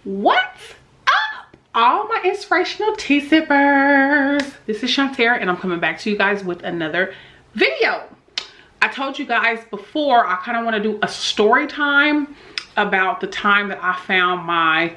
What's up, all my inspirational tea sippers? This is Shantera, and I'm coming back to you guys with another video. I told you guys before, I kind of want to do a story time about the time that I found my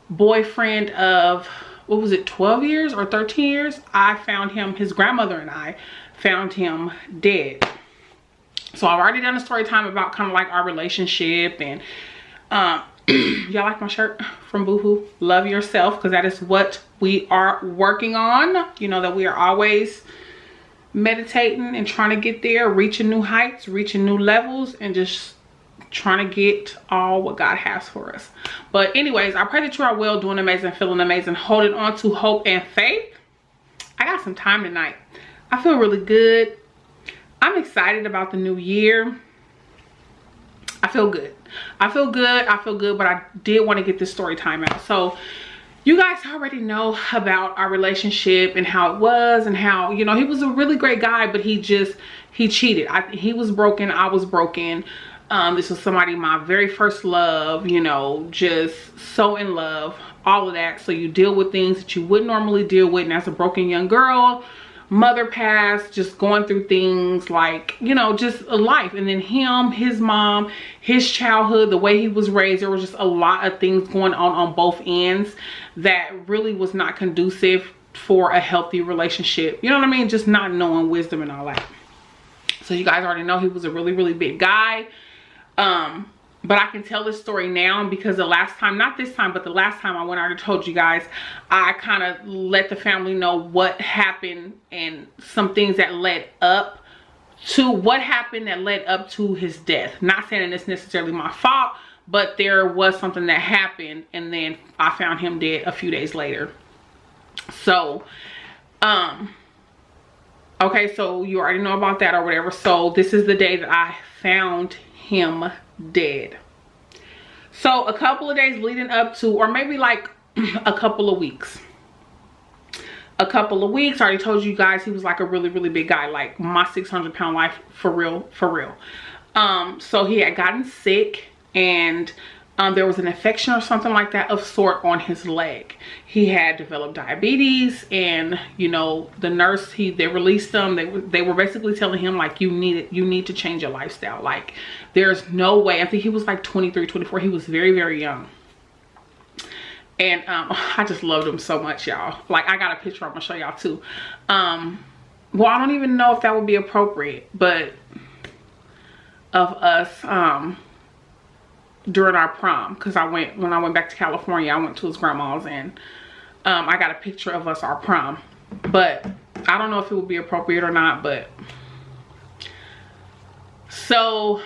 boyfriend of, what was it, 12 years or 13 years? I found him, his grandmother and I found him dead. So I've already done a story time about kind of like our relationship, and y'all like my shirt from Boohoo? Love yourself, because that is what we are working on. You know that we are always meditating and trying to get there, reaching new heights, reaching new levels, and just trying to get all what God has for us. But anyways, I pray that you are well, doing amazing, feeling amazing, holding on to hope and faith. I got some time tonight. I feel really good. I'm excited about the new year. I feel good. I feel good, but I did want to get this story time out. So you guys already know about our relationship and how it was, and how, you know, he was a really great guy, but he cheated. He was broken. I was broken. This was somebody, my very first love, you know, just so in love, all of that. So you deal with things that you wouldn't normally deal with. And as a broken young girl, mother passed, just going through things like, you know, just a life. And then him, his mom, his childhood, the way he was raised, there was just a lot of things going on both ends that really was not conducive for a healthy relationship. You know what I mean? Just not knowing wisdom and all that. So you guys already know he was a really, really big guy. But I can tell this story now because the last time, not this time, but the last time I went, I already told you guys, I kind of let the family know what happened and some things that led up to what happened that led up to his death. Not saying that it's necessarily my fault, but there was something that happened, and then I found him dead a few days later. So, okay, so you already know about that or whatever. So this is the day that I found him dead. So a couple of days leading up to, or maybe like a couple of weeks, I already told you guys he was like a really, really big guy, like my 600-pound life, for real. So he had gotten sick, and there was an infection or something like that of sort on his leg. He had developed diabetes, and you know, the nurse, they released him. They were basically telling him like, you need to change your lifestyle. Like there's no way. I think he was like 23, 24. He was very, very young. And I just loved him so much, y'all. Like I got a picture I'm gonna show y'all too. Well, I don't even know if that would be appropriate, but of us during our prom, because when I went back to California, I went to his grandma's, and I got a picture of us, our prom. But I don't know if it would be appropriate or not. But so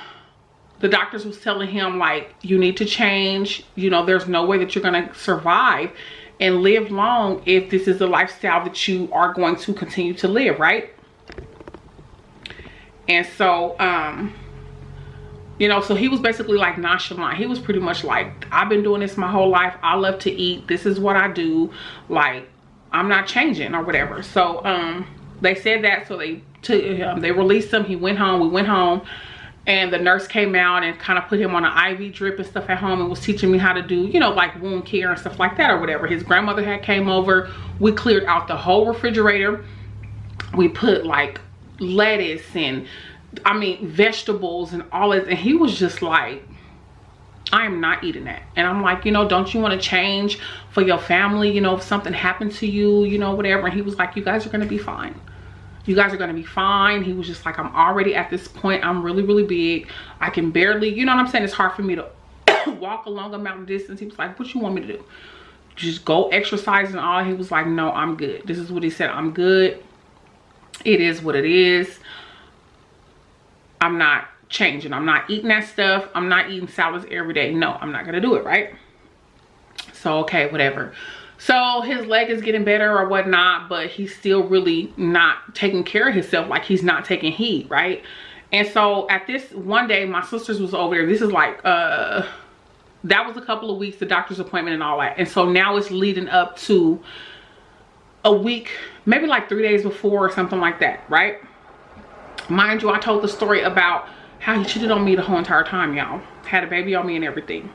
the doctors was telling him like, you need to change. You know, there's no way that you're gonna survive and live long if this is the lifestyle that you are going to continue to live, right? And so you know, so he was basically like nonchalant. He was pretty much like, I've been doing this my whole life. I love to eat. This is what I do. Like, I'm not changing or whatever. So they said that. So they took him, they released him. He went home. We went home, and the nurse came out and kind of put him on an IV drip and stuff at home, and was teaching me how to do, you know, like wound care and stuff like that or whatever. His grandmother had came over. We cleared out the whole refrigerator. We put like lettuce and, I mean, vegetables and all that, and he was just like, I am not eating that. And I'm like, you know, don't you want to change for your family? You know, if something happened to you, you know, whatever. And he was like, you guys are going to be fine. You guys are going to be fine. He was just like, I'm already at this point. I'm really, really big. I can barely, you know what I'm saying? It's hard for me to walk a long amount of distance. He was like, what you want me to do? Just go exercise and all? He was like, no, I'm good. This is what he said. I'm good. It is what it is. I'm not changing. I'm not eating that stuff. I'm not eating salads every day. No, I'm not gonna do it, right? So okay, whatever. So his leg is getting better or whatnot, but he's still really not taking care of himself. Like he's not taking heed, right? And so at this one day, my sisters was over there. This is like that was a couple of weeks, the doctor's appointment and all that. And so now it's leading up to a week, maybe like 3 days before or something like that, right? Mind you, I told the story about how he cheated on me the whole entire time, y'all. Had a baby on me and everything,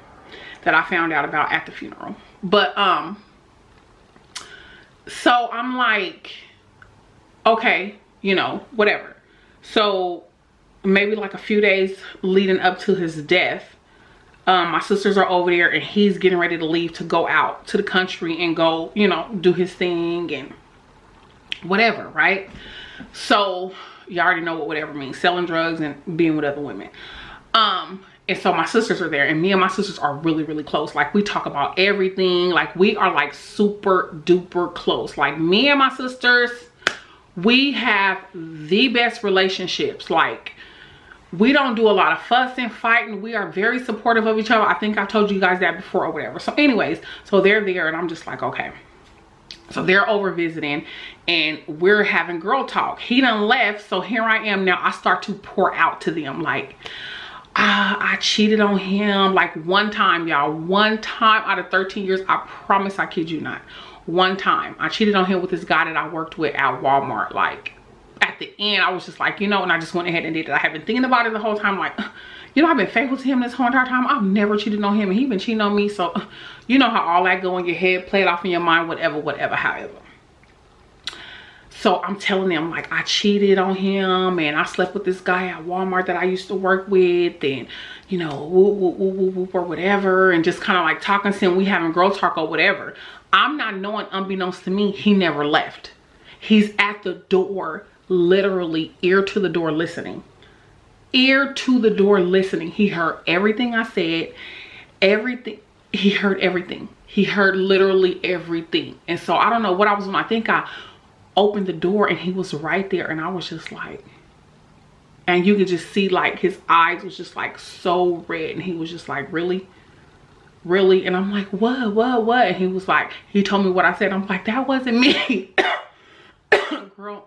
that I found out about at the funeral. But so I'm like, okay, you know, whatever. So maybe like a few days leading up to his death, my sisters are over there and he's getting ready to leave to go out to the country and go, you know, do his thing and whatever, right? So you already know what whatever means, selling drugs and being with other women. And so my sisters are there, and me and my sisters are really, really close. Like, we talk about everything. Like, we are like super duper close. Like, me and my sisters, we have the best relationships. Like, we don't do a lot of fussing, fighting. We are very supportive of each other. I think I told you guys that before or whatever. So anyways, so they're there and I'm just like, okay. So they're over visiting and we're having girl talk. He done left, so here I am now. I start to pour out to them like, I cheated on him. Like, one time, y'all, one time out of 13 years, I promise, I kid you not, one time I cheated on him with this guy that I worked with at Walmart. Like, at the end, I was just like, you know, and I just went ahead and did it. I have been thinking about it the whole time, like, you know, I've been faithful to him this whole entire time. I've never cheated on him, and he been cheating on me. So you know how all that go in your head, play it off in your mind, whatever, however. So I'm telling them, like, I cheated on him and I slept with this guy at Walmart that I used to work with, and, you know, whoop, or whatever, and just kind of like talking to him. We having girl talk or whatever. I'm not knowing, unbeknownst to me, he never left. He's at the door, literally ear to the door listening. Ear to the door listening. He heard everything I said, everything. He heard everything. He heard literally everything. And so I don't know what I was doing. I think I opened the door and he was right there, and I was just like, and you could just see like his eyes was just like so red, and he was just like, really, and I'm like, what? And he was like, he told me what I said. I'm like, that wasn't me. Girl,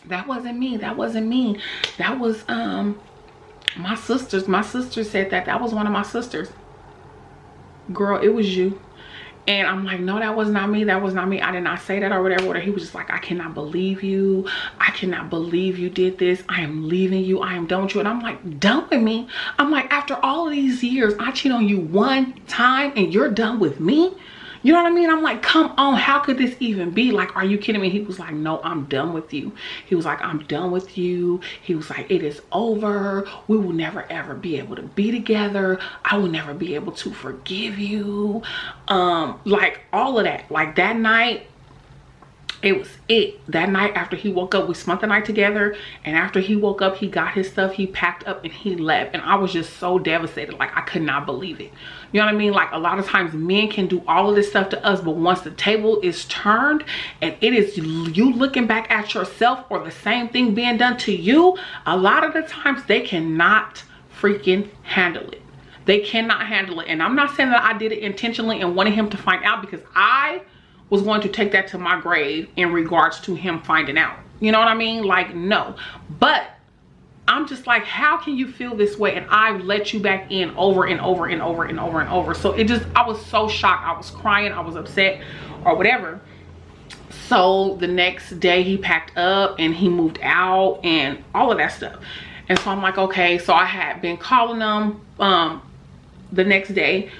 that wasn't me. That was my sister said that was one of my sisters. Girl, it was you. And I'm like, no, that was not me. I did not say that or whatever. He was just like, I cannot believe you. I cannot believe you did this. I am leaving you. I am done with you. And I'm like, done with me? I'm like, after all of these years, I cheat on you one time and you're done with me? You know what I mean? I'm like, come on, how could this even be? Like, are you kidding me? He was like, no, I'm done with you. He was like, I'm done with you. He was like, it is over. We will never ever be able to be together. I will never be able to forgive you. Like, all of that. Like, that night, it was it. That night after he woke up, we spent the night together, and after he woke up, he got his stuff, he packed up and he left. And I was just so devastated. Like, I could not believe it. You know what I mean? Like, a lot of times men can do all of this stuff to us, but once the table is turned and it is you looking back at yourself or the same thing being done to you, a lot of the times they cannot freaking handle it. They cannot handle it. And I'm not saying that I did it intentionally and wanted him to find out, because I was going to take that to my grave in regards to him finding out. You know what I mean? Like, no. But I'm just like, how can you feel this way? And I've let you back in over and over and over and over and over. So it just, I was so shocked. I was crying. I was upset or whatever. So the next day he packed up and he moved out and all of that stuff. And so I'm like, okay. So I had been calling him the next day,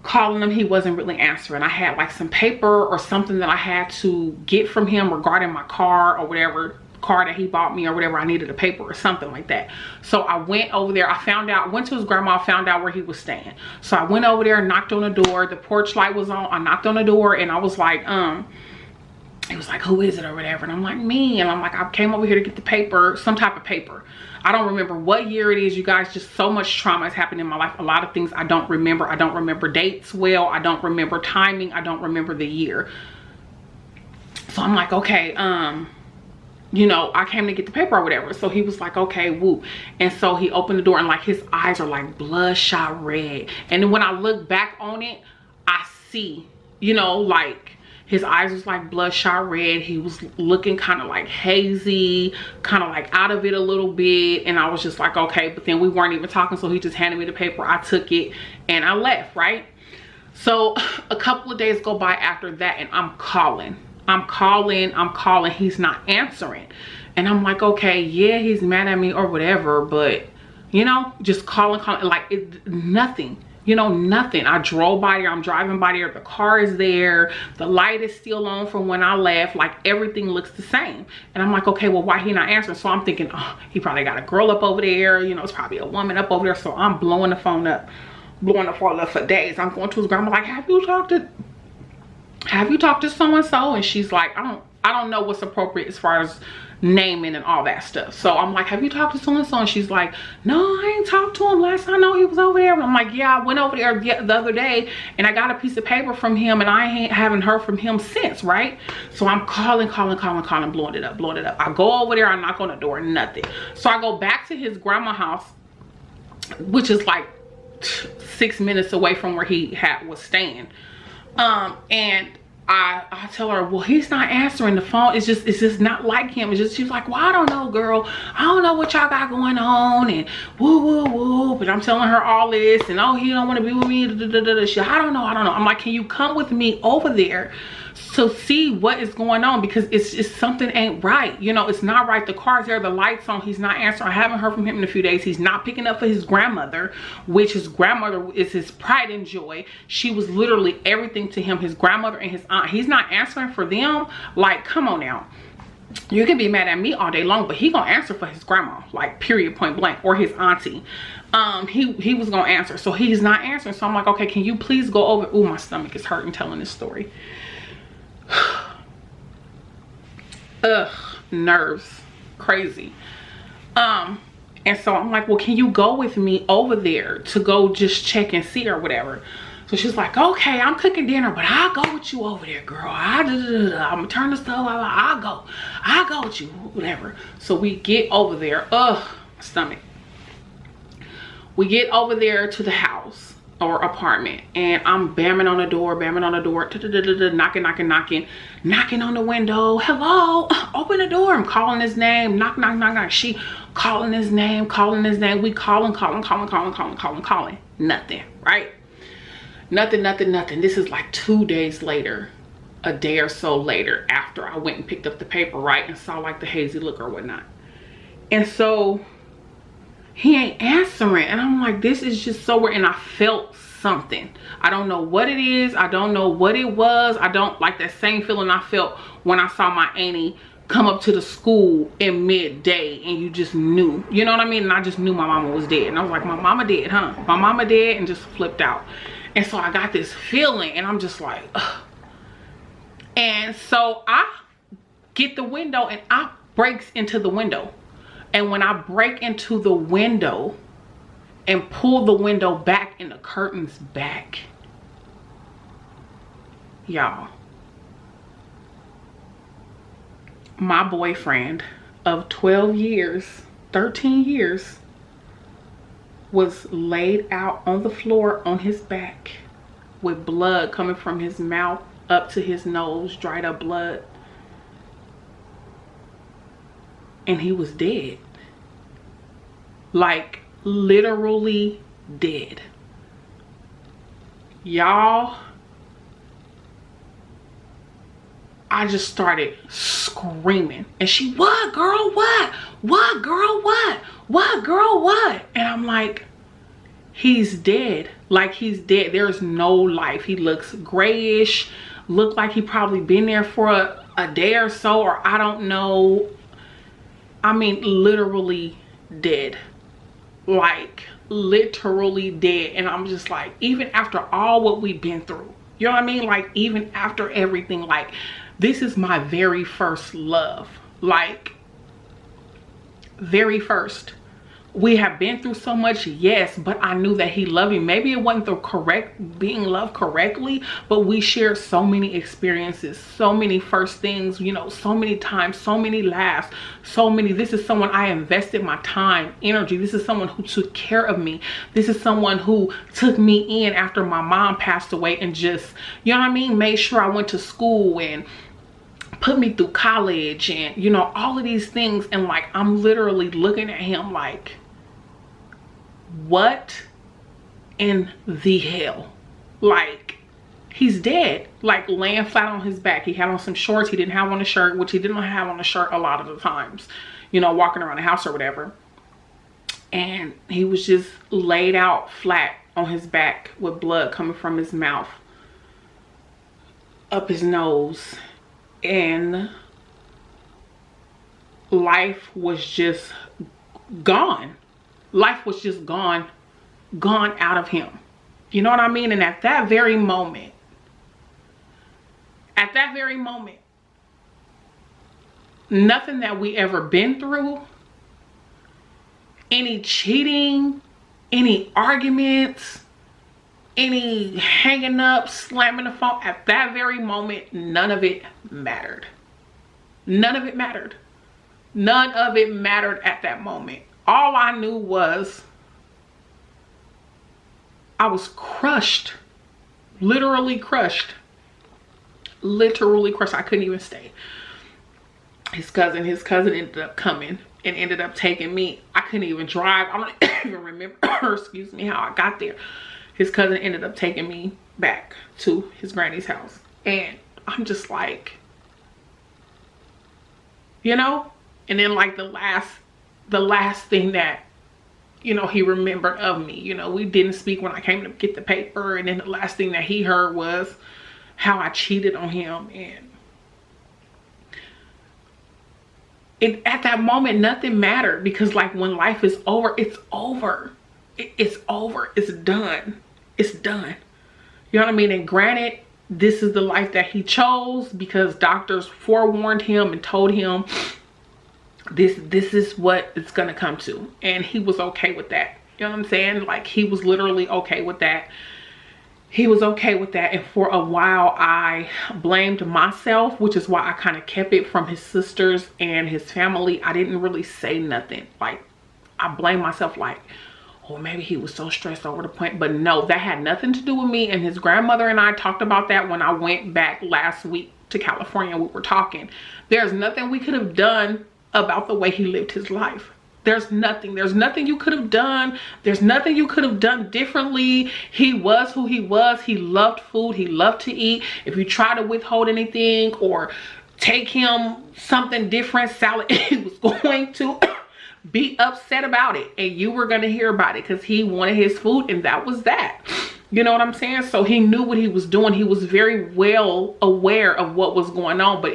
calling him. He wasn't really answering. I had like some paper or something that I had to get from him regarding my car or whatever, car that he bought me or whatever. I needed a paper or something like that. So I went over there. I went to his grandma, found out where he was staying. So I went over there, knocked on the door. The porch light was on. I knocked on the door and I was like, he was like, who is it or whatever? And I'm like, me. And I'm like, I came over here to get the paper, some type of paper. I don't remember what year it is, you guys. Just so much trauma has happened in my life. A lot of things I don't remember. I don't remember dates well. I don't remember timing. I don't remember the year. So I'm like, okay, you know, I came to get the paper or whatever. So he was like, okay, woo. And so he opened the door and like his eyes are like bloodshot red. And then when I look back on it, I see, you know, like his eyes was like bloodshot red. He was looking kind of like hazy, kind of like out of it a little bit. And I was just like, okay. But then we weren't even talking. So he just handed me the paper. I took it and I left, right? So a couple of days go by after that and I'm calling. He's not answering. And I'm like, okay, yeah, he's mad at me or whatever. But, you know, just calling, like nothing. You know, nothing. I drove by there, I'm driving by there, the car is there, the light is still on from when I left, like everything looks the same. And I'm like, okay, well, why he not answering? So I'm thinking, oh, he probably got a girl up over there, you know, it's probably a woman up over there. So I'm blowing the phone up for days. I'm going to his grandma like, have you talked to so-and-so? And she's like, I don't know what's appropriate as far as naming and all that stuff. So I'm like, have you talked to so-and-so? And she's like, no, I ain't talked to him. Last I know he was over there. And I'm like, yeah, I went over there the other day and I got a piece of paper from him and I haven't heard from him since, right? So I'm calling, blowing it up. I go over there, I knock on the door, nothing. So I go back to his grandma's house, which is like 6 minutes away from where he was staying. And I tell her, well, he's not answering the phone. It's just not like him. It's just, she's like, well, I don't know, girl. I don't know what y'all got going on and woo. But I'm telling her all this and, oh, he don't want to be with me. I don't know. I'm like, can you come with me over there to see what is going on? Because it's something ain't right. You know, it's not right. The car's there, the light's on. He's not answering. I haven't heard from him in a few days. He's not picking up for his grandmother, which his grandmother is his pride and joy. She was literally everything to him, his grandmother and his aunt. He's not answering for them. Like, come on now. You can be mad at me all day long, but he gonna answer for his grandma, like period, point blank, or his auntie. He was gonna answer. So he's not answering. So I'm like, okay, can you please go over? Ooh, my stomach is hurting telling this story. Ugh, nerves, crazy. And so I'm like, well, can you go with me over there to go just check and see or whatever? So she's like, okay, I'm cooking dinner, but I'll go with you over there, girl. I'm gonna turn the stove out. I'll go with you, whatever. So we get over there. Ugh, my stomach. We get over there to the house or apartment, and I'm bamming on the door, knocking on the window. Hello, open the door. I'm calling his name. Knock. She calling his name. We calling. Nothing, right? Nothing. This is like 2 days later, a day or so later, after I went and picked up the paper, right, and saw like the hazy look or whatnot. And so he ain't answering, and I'm like, this is just so weird. And I felt something. I don't know what it is. I don't know what it was. I don't like that same feeling I felt when I saw my auntie come up to the school in midday, and you just knew, you know what I mean? And I just knew my mama was dead, and I was like, my mama dead, huh? My mama dead, and just flipped out. And so I got this feeling, and I'm just like, ugh. And so I get the window, and I breaks into the window. And when I break into the window and pull the window back and the curtains back, y'all, my boyfriend of 12 years, 13 years, was laid out on the floor on his back with blood coming from his mouth up to his nose, dried up blood. And he was dead. Like, literally dead. Y'all, I just started screaming. And she, what, girl, what? What, girl, what? What, girl, what? And I'm like, he's dead. Like, he's dead. There's no life. He looks grayish. Looked like he probably been there for a day or so, or I don't know. I mean, literally dead. Like, literally dead. And I'm just like, even after all what we've been through, you know what I mean? Like, even after everything, like, this is my very first love. Like, very first. We have been through so much, yes, but I knew that he loved me. Maybe it wasn't the correct being loved correctly, but we shared so many experiences, so many first things, you know, so many times, so many laughs, so many. This is someone I invested my time, energy. This is someone who took care of me. This is someone who took me in after my mom passed away and just, you know what I mean, made sure I went to school and put me through college and, you know, all of these things. And like, I'm literally looking at him like, what in the hell? Like, he's dead. Like, laying flat on his back. He had on some shorts. He didn't have on a shirt, which he didn't have on a shirt a lot of the times, you know, walking around the house or whatever. And he was just laid out flat on his back with blood coming from his mouth up his nose, and life was just gone. Life was just gone out of him. You know what I mean? And at that very moment, nothing that we ever been through, any cheating, any arguments, any hanging up, slamming the phone, at that very moment, none of it mattered. None of it mattered. None of it mattered at that moment. All I knew was I was crushed. Literally crushed. Literally crushed. I couldn't even stay. His cousin ended up coming and ended up taking me. I couldn't even drive. I don't even remember, excuse me, how I got there. His cousin ended up taking me back to his granny's house. And I'm just like, you know? And then like the last thing that, you know, he remembered of me, you know, we didn't speak when I came to get the paper. And then the last thing that he heard was how I cheated on him. And at that moment, nothing mattered, because like when life is over, it's over. It's over. It's done. It's done. You know what I mean? And granted, this is the life that he chose because doctors forewarned him and told him this is what it's gonna come to. And he was okay with that. You know what I'm saying? Like, he was literally okay with that. He was okay with that. And for a while I blamed myself, which is why I kind of kept it from his sisters and his family. I didn't really say nothing. Like, I blamed myself, like, oh, maybe he was so stressed over the point. But no, that had nothing to do with me. And his grandmother and I talked about that when I went back last week to California. We were talking. There's nothing we could have done about the way he lived his life. There's nothing you could have done. There's nothing you could have done differently. He was who he was. He loved food. He loved to eat. If you try to withhold anything or take him something different, salad, he was going to be upset about it. And you were going to hear about it because he wanted his food, and that was that. You know what I'm saying? So he knew what he was doing. He was very well aware of what was going on, but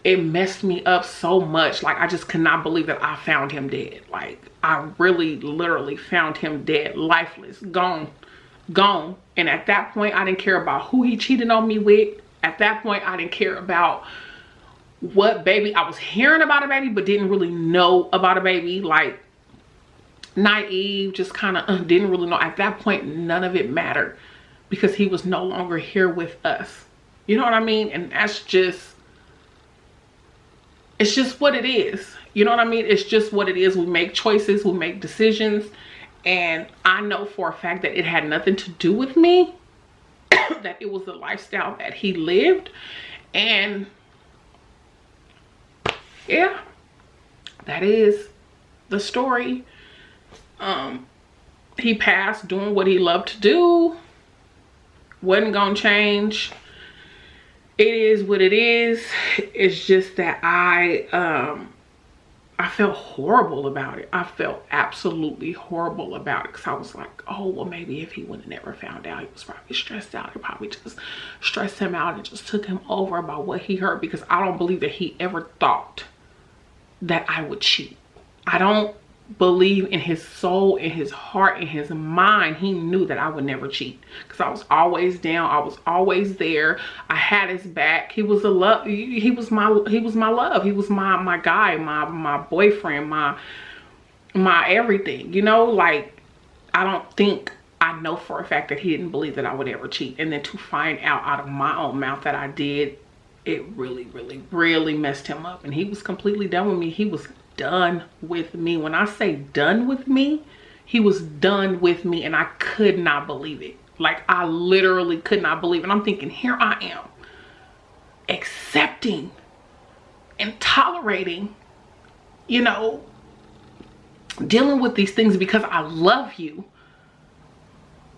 it messed me up so much. Like, I just could not believe that I found him dead. Like, I really literally found him dead, lifeless, gone. And at that point, I didn't care about who he cheated on me with. At that point, I didn't care about what baby. I was hearing about a baby, but didn't really know about a baby. Like, naive, just kind of didn't really know. At that point, none of it mattered because he was no longer here with us. You know what I mean? And that's just, it's just what it is. You know what I mean? It's just what it is. We make choices, we make decisions. And I know for a fact that it had nothing to do with me, that it was the lifestyle that he lived. And yeah, that is the story. He passed doing what he loved to do. Wasn't gonna change. It is what it is. It's just that I felt horrible about it. I felt absolutely horrible about it because I was like, oh, well, maybe if he would have never found out, he was probably stressed out. It probably just stressed him out and just took him over about what he heard, because I don't believe that he ever thought that I would cheat. I don't believe in his soul, in his heart, in his mind, he knew that I would never cheat, because I was always down. I was always there. I had his back. He was a love. He was my love. He was my guy, my boyfriend, my everything. You know, like, I know for a fact that he didn't believe that I would ever cheat. And then to find out of my own mouth that I did, it really, really, really messed him up. And he was completely done with me. He was done with me. When I say done with me, he was done with me, and I could not believe it. Like, I literally could not believe it. I'm thinking, here I am accepting and tolerating, you know, dealing with these things because I love you.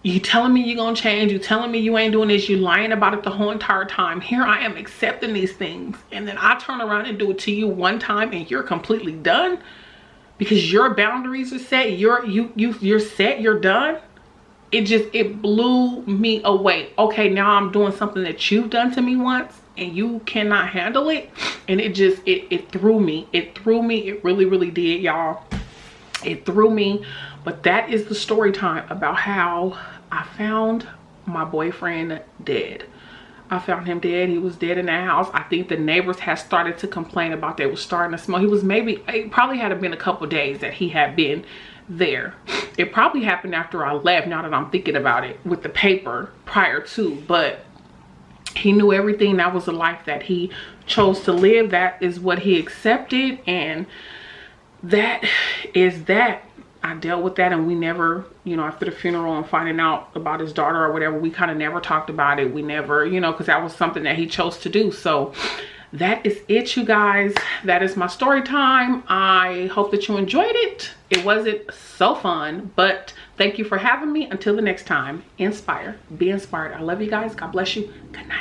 You telling me you're gonna change, you telling me you ain't doing this, you lying about it the whole entire time. Here I am accepting these things, and then I turn around and do it to you one time and you're completely done because your boundaries are set. You're set, you're done. it blew me away. Okay, now I'm doing something that you've done to me once and you cannot handle it. And it just, it threw me. It threw me. It really, really did, y'all. It threw me. But that is the story time about how I found my boyfriend dead. I found him dead. He was dead in the house. I think the neighbors had started to complain about they was starting to smell. He was it probably had been a couple days that he had been there. It probably happened after I left, now that I'm thinking about it, with the paper prior to. But he knew everything. That was the life that he chose to live. That is what he accepted. And that is that. I dealt with that, and we never, you know, after the funeral and finding out about his daughter or whatever, we kind of never talked about it. We never, you know, because that was something that he chose to do. So that is it, you guys. That is my story time. I hope that you enjoyed it. It wasn't so fun, but thank you for having me. Until the next time, inspire, be inspired. I love you guys. God bless you. Good night.